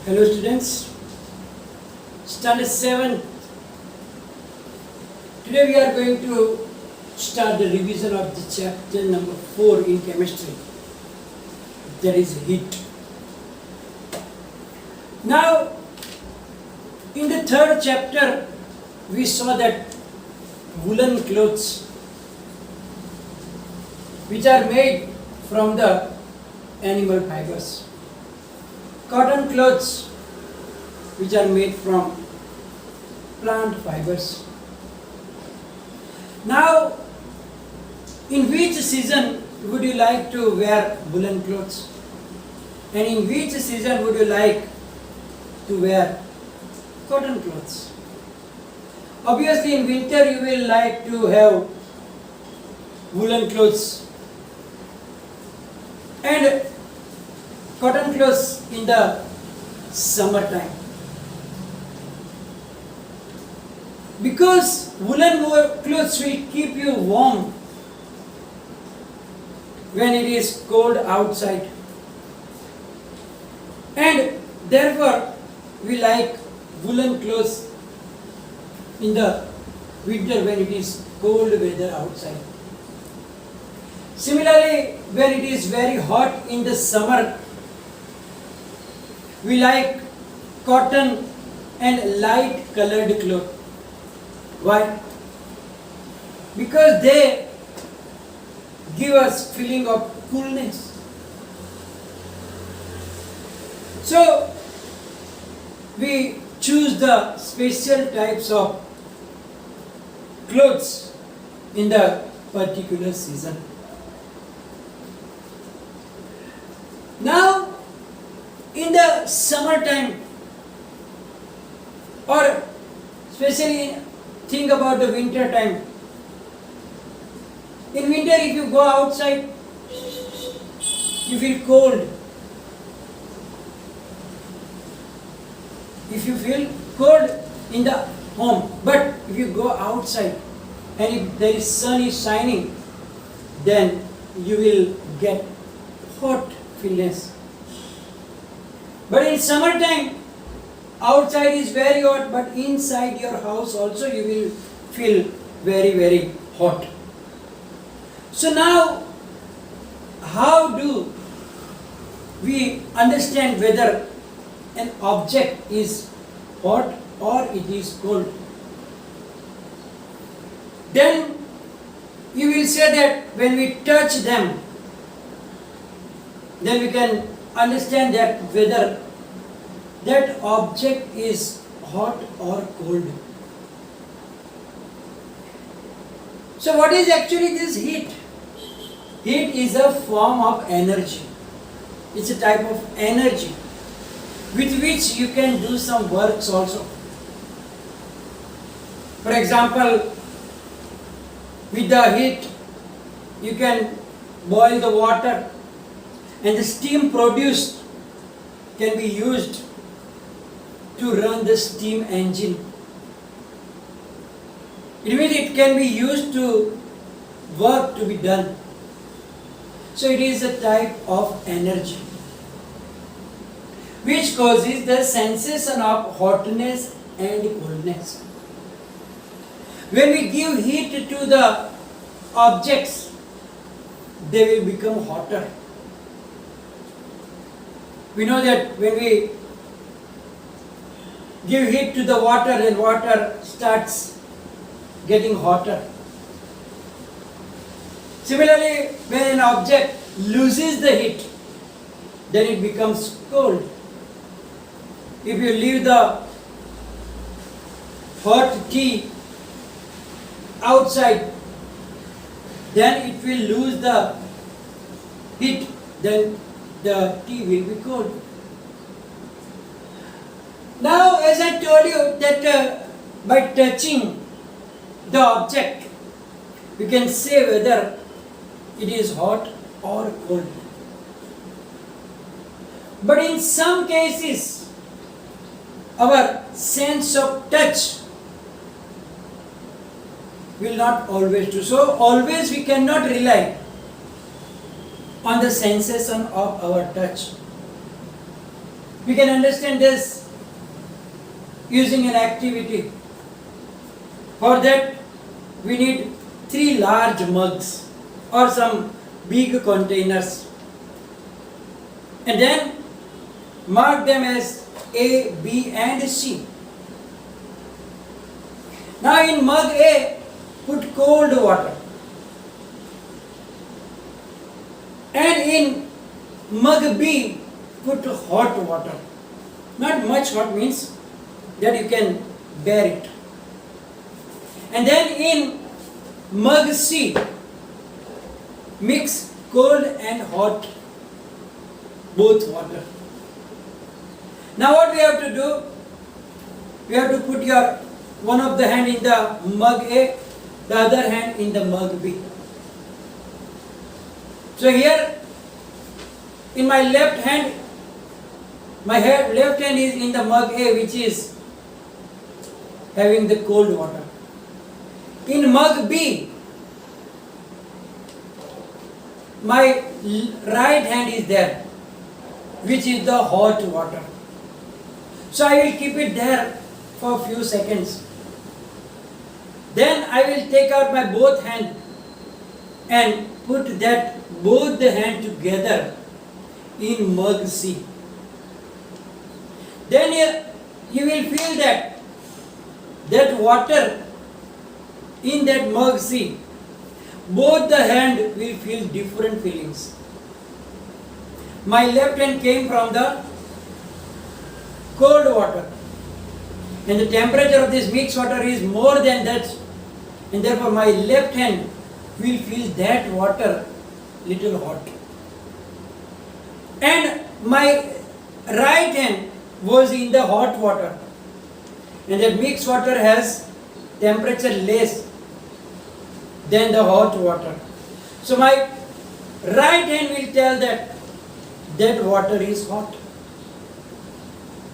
Hello students, standard 7. Today we are going to start the revision of the chapter number 4 in chemistry, that is heat. Now, in the third chapter, we saw that woolen clothes which are made from the animal fibers, cotton clothes which are made from plant fibers. Now, in which season would you like to wear woolen clothes? And in which season would you like to wear cotton clothes? Obviously, in winter you will like to have woolen clothes and cotton clothes in the summertime. Because woolen clothes will keep you warm when it is cold outside, and therefore we like woolen clothes in the winter when it is cold weather outside. Similarly, when it is very hot in the summer, we like cotton and light colored clothes. Why? Because they give us feeling of coolness. So we choose the special types of clothes in the particular season. Now, in the summertime, or especially think about the winter time. In winter, if you go outside, you feel cold. If you feel cold in the home, but if you go outside and if there is sun is shining, then you will get hot feelings. But in summertime, outside is very hot, but inside your house also you will feel very, very hot. So now, how do we understand whether an object is hot or it is cold? Then you will say that when we touch them, then we can understand that whether that object is hot or cold. So what is actually this heat? Heat is a form of energy. It's a type of energy with which you can do some works also. For example, with the heat, you can boil the water and the steam produced can be used to run the steam engine. It means it can be used to work to be done. So it is a type of energy which causes the sensation of hotness and coldness. When we give heat to the objects, they will become hotter. We know that when we give heat to the water, then water starts getting hotter. Similarly, when an object loses the heat, then it becomes cold. If you leave the hot tea outside, then it will lose the heat, then the tea will be cold. Now, as I told you that by touching the object, we can say whether it is hot or cold. But in some cases, our sense of touch will not always do so. Always we cannot rely on the sensation of our touch. We can understand this using an activity. For that, we need 3 large mugs or some big containers, and then mark them as A, B and C. Now in mug A, put cold water, and in mug B, put hot water. Not much hot, means that you can bear it. And then in mug C, mix cold and hot both water. Now what we have to do? We have to put your one of the hand in the mug A, the other hand in the mug B. So here in my left hand, left hand is in the mug A, which is having the cold water. In mug B, my right hand is there, which is the hot water. So I will keep it there for a few seconds. Then I will take out my both hand and put that both the hand together in mug C. Then you will feel that water in that mug C, both the hand will feel different feelings. My left hand came from the cold water, and the temperature of this mixed water is more than that, and therefore my left hand will feel that water little hot. And my right hand was in the hot water, and that mixed water has temperature less than the hot water. So my right hand will tell that water is hot,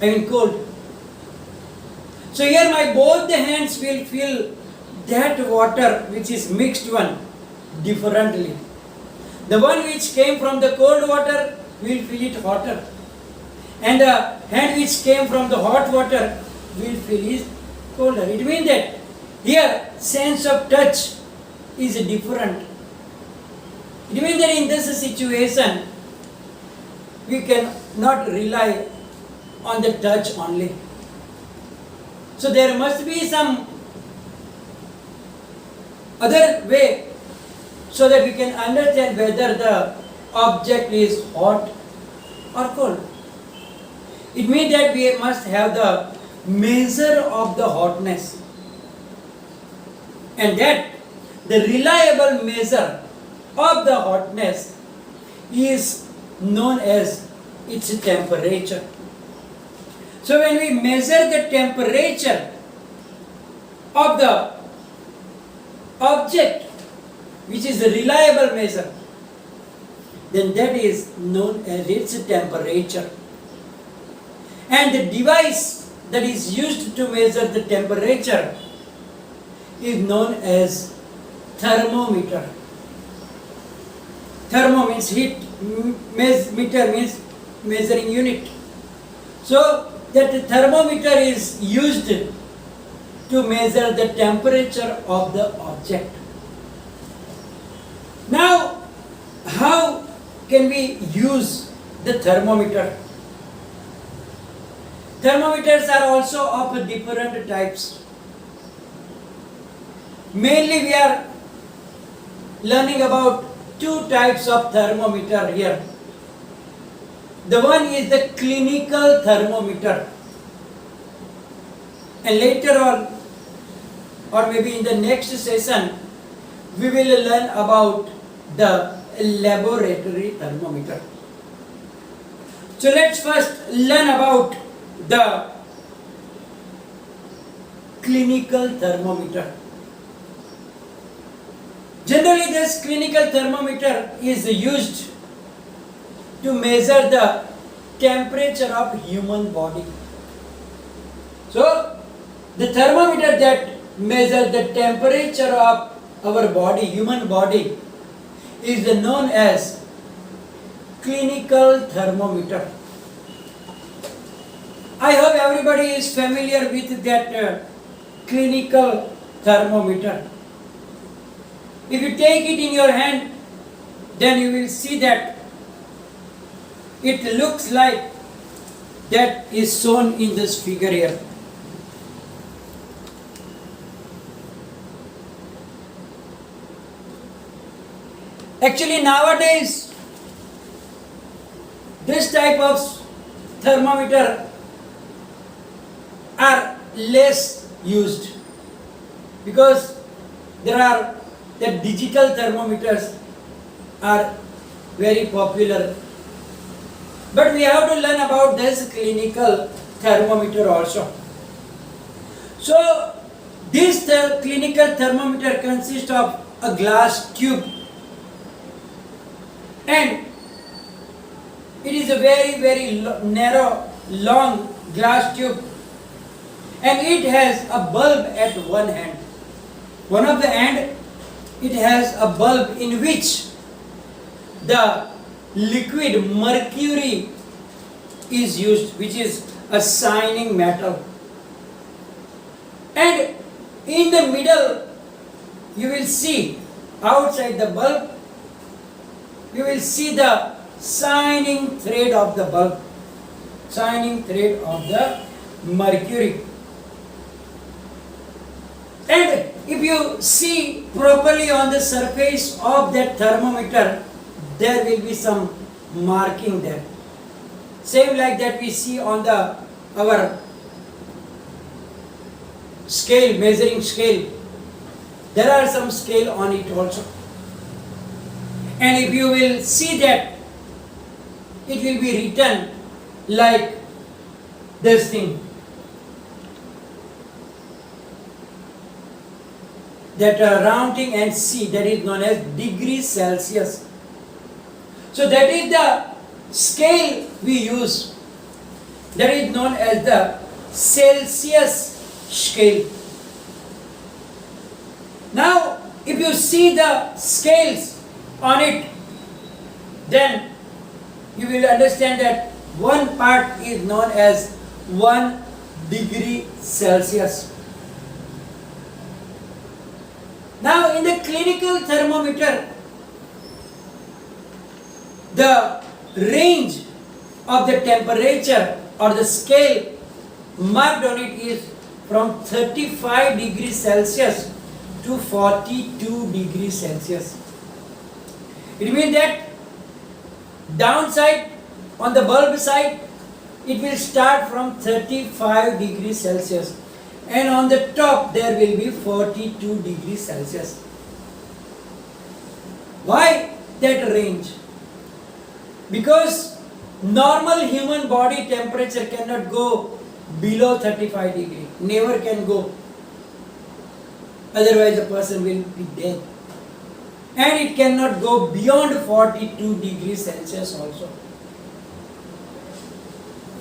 I mean cold. So here my both the hands will feel that water which is mixed one differently. The one which came from the cold water will feel it hotter, and the hand which came from the hot water will feel it colder. It means that here sense of touch is different. It means that in this situation we cannot rely on the touch only. So there must be some other way so that we can understand whether the object is hot or cold. It means that we must have the measure of the hotness, and that the reliable measure of the hotness is known as its temperature. So when we measure the temperature of the object, which is a reliable measure, then that is known as its temperature. And the device that is used to measure the temperature is known as thermometer. Thermo means heat, meter means measuring unit. So that thermometer is used to measure the temperature of the object. Now, how can we use the thermometer? Thermometers are also of different types. Mainly we are learning about 2 types of thermometer here. The one is the clinical thermometer, and later on, or maybe in the next session, we will learn about the laboratory thermometer. So let's first learn about the clinical thermometer. Generally, this clinical thermometer is used to measure the temperature of human body. So, the thermometer that measures the temperature of our body, human body, is known as clinical thermometer. everybody is familiar with that clinical thermometer. If you take it in your hand, then you will see that it looks like that is shown in this figure here. Actually, nowadays, this type of thermometer are less used because there are the digital thermometers are very popular. But we have to learn about this clinical thermometer also. So, this clinical thermometer consists of a glass tube, and it is a very narrow, long glass tube, and it has a bulb at one end. One of the end, it has a bulb in which the liquid mercury is used, which is a shining metal. And in the middle, you will see outside the bulb, you will see the shining thread of the bulb, shining thread of the mercury. And if you see properly on the surface of that thermometer, there will be some marking there. Same like that we see on our scale, measuring scale. There are some scale on it also. And if you will see that, it will be written like this thing. That rounding and C, that is known as degrees Celsius. So that is the scale we use. That is known as the Celsius scale. Now, if you see the scales on it, then you will understand that one part is known as 1 degree Celsius. Now, in the clinical thermometer, the range of the temperature or the scale marked on it is from 35 degrees Celsius to 42 degrees Celsius. It means that downside on the bulb side, it will start from 35 degrees Celsius, and on the top there will be 42 degrees Celsius. Why that range? Because normal human body temperature cannot go below 35 degrees. Never can go. Otherwise the person will be dead. And it cannot go beyond 42 degrees Celsius also.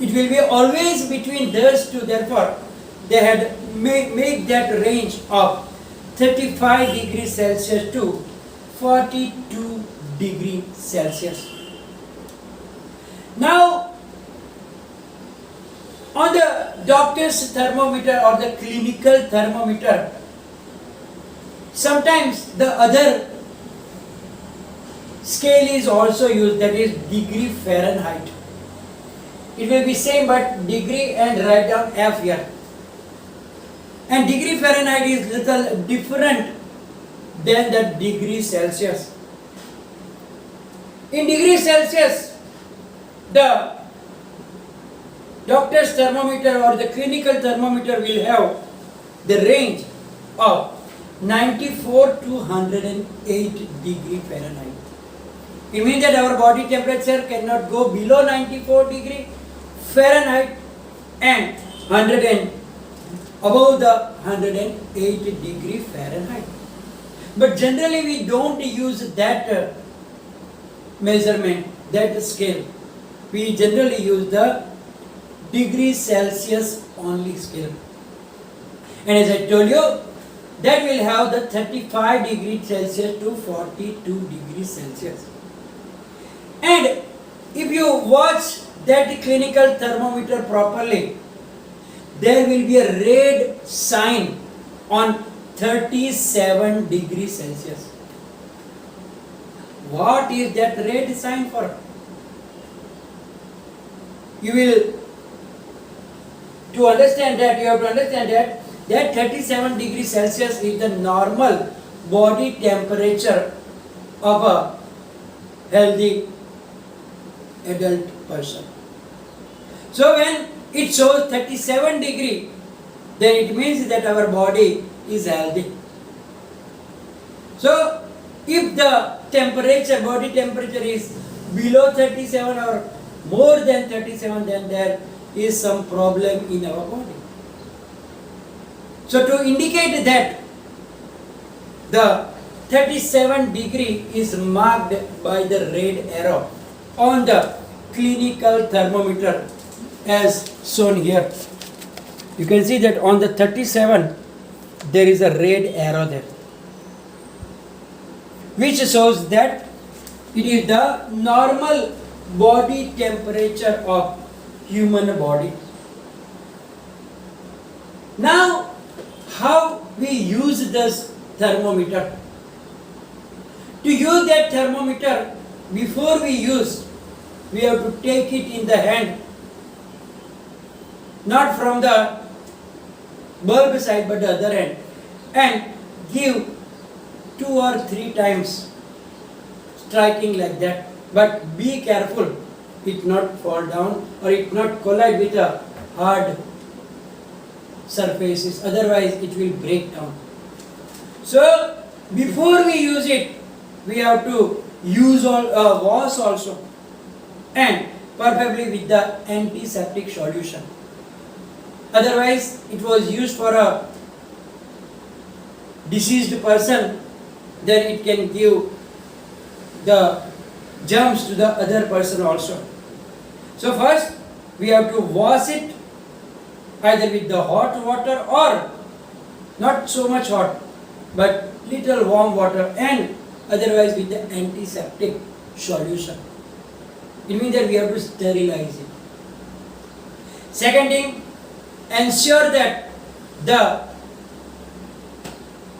It will be always between those two. Therefore, they had make that range of 35 degrees Celsius to 42 degrees Celsius. Now, on the doctor's thermometer or the clinical thermometer, sometimes the other scale is also used, that is degree Fahrenheit. It will be same but degree and write down F here. And degree Fahrenheit is little different than the degree Celsius. In degree Celsius, the doctor's thermometer or the clinical thermometer will have the range of 94 to 108 degree Fahrenheit. It means that our body temperature cannot go below 94 degree Fahrenheit and above the 108 degree Fahrenheit. But generally we don't use that measurement, that scale. We generally use the degree Celsius only scale. And as I told you, that will have the 35 degrees Celsius to 42 degrees Celsius. And if you watch that clinical thermometer properly, there will be a red sign on 37 degrees Celsius. What is that red sign for? You have to understand that 37 degrees Celsius is the normal body temperature of a healthy adult person. So when it shows 37 degree, then it means that our body is healthy. So if the temperature, body temperature is below 37 or more than 37, then there is some problem in our body. So to indicate that the 37 degree is marked by the red arrow on the clinical thermometer as shown here. You can see that on the 37 there is a red arrow there, which shows that it is the normal body temperature of human body. Now, how we use this thermometer? To use that thermometer, before we use, we have to take it in the hand, not from the bulb side but the other hand, and give 2 or 3 times, striking like that. But be careful, it not fall down or it not collide with a hard surfaces, otherwise it will break down. So before we use it, we have to use wash also, and preferably with the antiseptic solution. Otherwise it was used for a deceased person, then it can give the germs to the other person also. So first we have to wash it either with the hot water or not so much hot but little warm water, and otherwise with the antiseptic solution. It means that we have to sterilize it. Second thing, ensure that the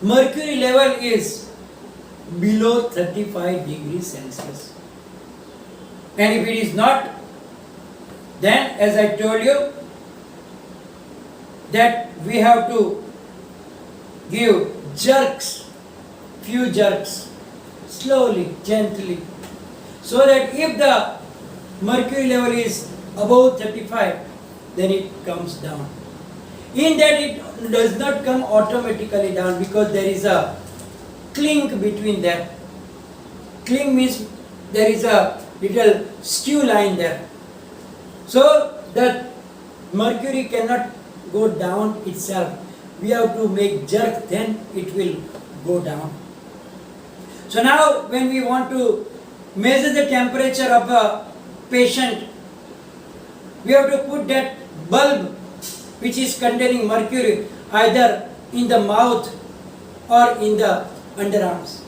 mercury level is below 35 degrees Celsius. And if it is not, then as I told you that we have to give jerks, few jerks, slowly, gently, so that if the mercury level is above 35, then it comes down. In that it does not come automatically down because there is a clink between them. Clink means there is a little skew line there. So the mercury cannot go down itself. We have to make jerk, then it will go down. So now when we want to measure the temperature of a patient, we have to put that bulb which is containing mercury either in the mouth or in the underarms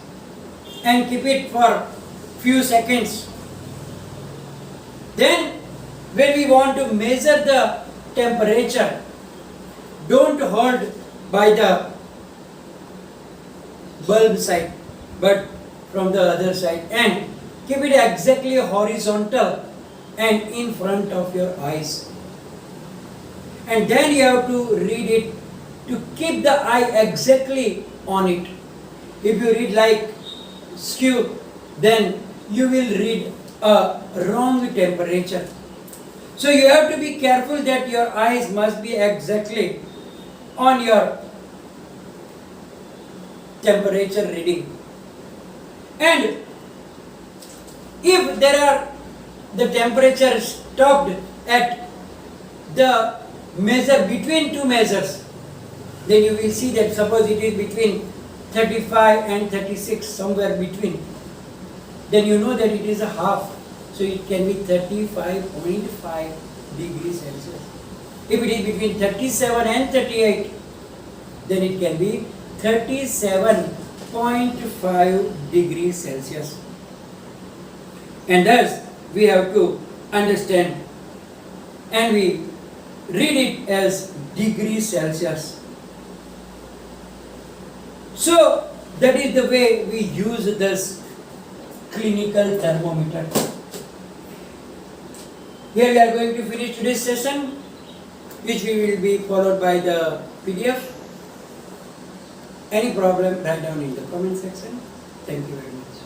and keep it for few seconds. Then when we want to measure the temperature, don't hold by the bulb side but from the other side, and keep it exactly horizontal and in front of your eyes. And then you have to read it to keep the eye exactly on it. If you read like skew, then you will read a wrong temperature. So you have to be careful that your eyes must be exactly on your temperature reading. And if there are the temperature stopped at the measure between two measures, then you will see that suppose it is between 35 and 36, somewhere between, then you know that it is a half. So it can be 35.5 degrees Celsius. If it is between 37 and 38, then it can be 37.5 degrees Celsius. And thus we have to understand, and we read it as degrees Celsius. So that is the way we use this clinical thermometer. Here we are going to finish today's session, which we will be followed by the PDF. Any problem, write down in the comment section. Thank you very much.